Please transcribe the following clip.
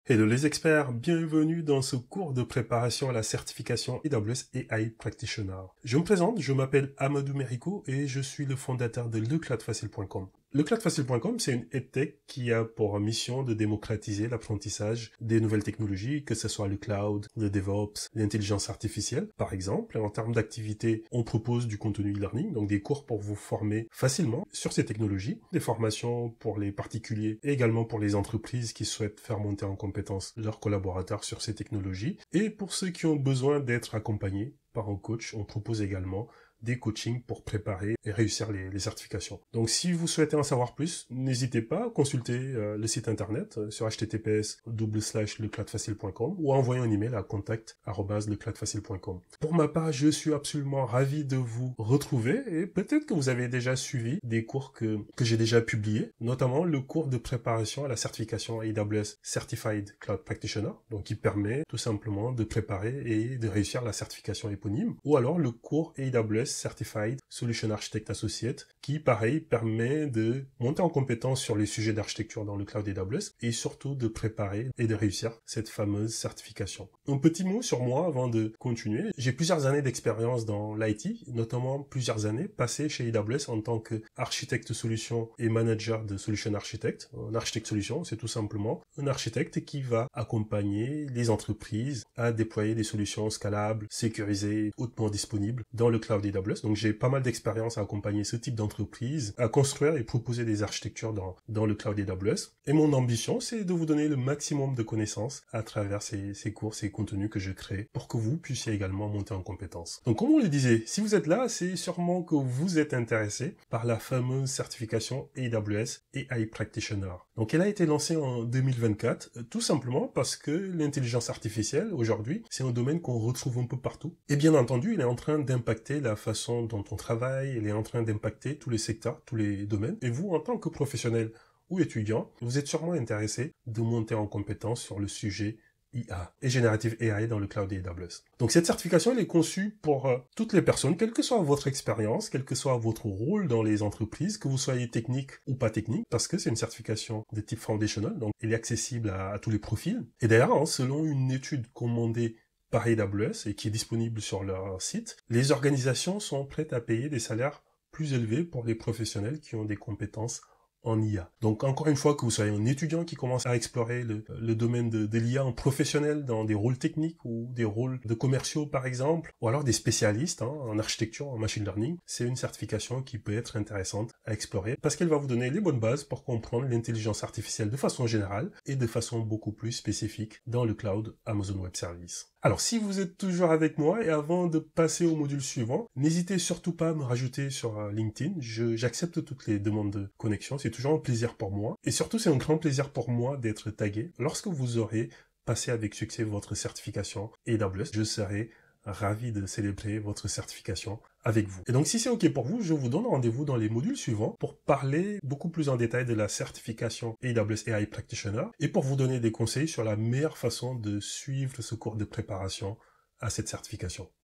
Hello les experts, bienvenue dans ce cours de préparation à la certification AWS AI Practitioner. Je me présente, je m'appelle Amadou Merico et je suis le fondateur de lecloudfacile.com. Lecloudfacile.com, c'est une EdTech qui a pour mission de démocratiser l'apprentissage des nouvelles technologies, que ce soit le cloud, le DevOps, l'intelligence artificielle. Par exemple, en termes d'activité, on propose du contenu e-learning, donc des cours pour vous former facilement sur ces technologies, des formations pour les particuliers et également pour les entreprises qui souhaitent faire monter en compétence leurs collaborateurs sur ces technologies. Et pour ceux qui ont besoin d'être accompagnés par un coach, on propose également des coachings pour préparer et réussir les certifications. Donc si vous souhaitez en savoir plus, n'hésitez pas à consulter le site internet sur https://lecloudfacile.com ou à envoyer un email à contact@lecloudfacile.com. Pour ma part, je suis absolument ravi de vous retrouver et peut-être que vous avez déjà suivi des cours que j'ai déjà publiés, notamment le cours de préparation à la certification AWS Certified Cloud Practitioner, donc qui permet tout simplement de préparer et de réussir la certification éponyme, ou alors le cours AWS Certified Solution Architect Associate, qui, pareil, permet de monter en compétence sur les sujets d'architecture dans le cloud AWS et surtout de préparer et de réussir cette fameuse certification. Un petit mot sur moi avant de continuer. J'ai plusieurs années d'expérience dans l'IT, notamment plusieurs années passées chez AWS en tant qu'architecte solution et manager de solution architect. Un architecte solution, c'est tout simplement un architecte qui va accompagner les entreprises à déployer des solutions scalables, sécurisées, hautement disponibles dans le cloud AWS. Donc j'ai pas mal d'expérience à accompagner ce type d'entreprise, à construire et proposer des architectures dans le cloud AWS. Et mon ambition, c'est de vous donner le maximum de connaissances à travers ces cours, ces contenus que je crée pour que vous puissiez également monter en compétences. Donc comme on le disait, si vous êtes là, c'est sûrement que vous êtes intéressé par la fameuse certification AWS AI Practitioner. Donc elle a été lancée en 2024, tout simplement parce que l'intelligence artificielle, aujourd'hui, c'est un domaine qu'on retrouve un peu partout. Et bien entendu, il est en train d'impacter la façon dont on travaille, il est en train d'impacter tous les secteurs, tous les domaines. Et vous, en tant que professionnel ou étudiant, vous êtes sûrement intéressé de monter en compétence sur le sujet IA et Generative AI dans le cloud AWS. Donc cette certification, elle est conçue pour toutes les personnes, quelle que soit votre expérience, quel que soit votre rôle dans les entreprises, que vous soyez technique ou pas technique, parce que c'est une certification de type foundational, donc elle est accessible à tous les profils. Et d'ailleurs, selon une étude commandée par AWS et qui est disponible sur leur site, les organisations sont prêtes à payer des salaires plus élevés pour les professionnels qui ont des compétences en IA. Donc encore une fois, que vous soyez un étudiant qui commence à explorer le domaine de l'IA en professionnel dans des rôles techniques ou des rôles de commerciaux par exemple, ou alors des spécialistes en architecture, en machine learning, c'est une certification qui peut être intéressante à explorer parce qu'elle va vous donner les bonnes bases pour comprendre l'intelligence artificielle de façon générale et de façon beaucoup plus spécifique dans le cloud Amazon Web Services. Alors si vous êtes toujours avec moi et avant de passer au module suivant, n'hésitez surtout pas à me rajouter sur LinkedIn, j'accepte toutes les demandes de connexion, c'est toujours un plaisir pour moi. Et surtout c'est un grand plaisir pour moi d'être tagué lorsque vous aurez passé avec succès votre certification AWS. Je serai ravi de célébrer votre certification avec vous. Et donc si c'est OK pour vous, je vous donne rendez-vous dans les modules suivants pour parler beaucoup plus en détail de la certification AWS AI Practitioner et pour vous donner des conseils sur la meilleure façon de suivre ce cours de préparation à cette certification.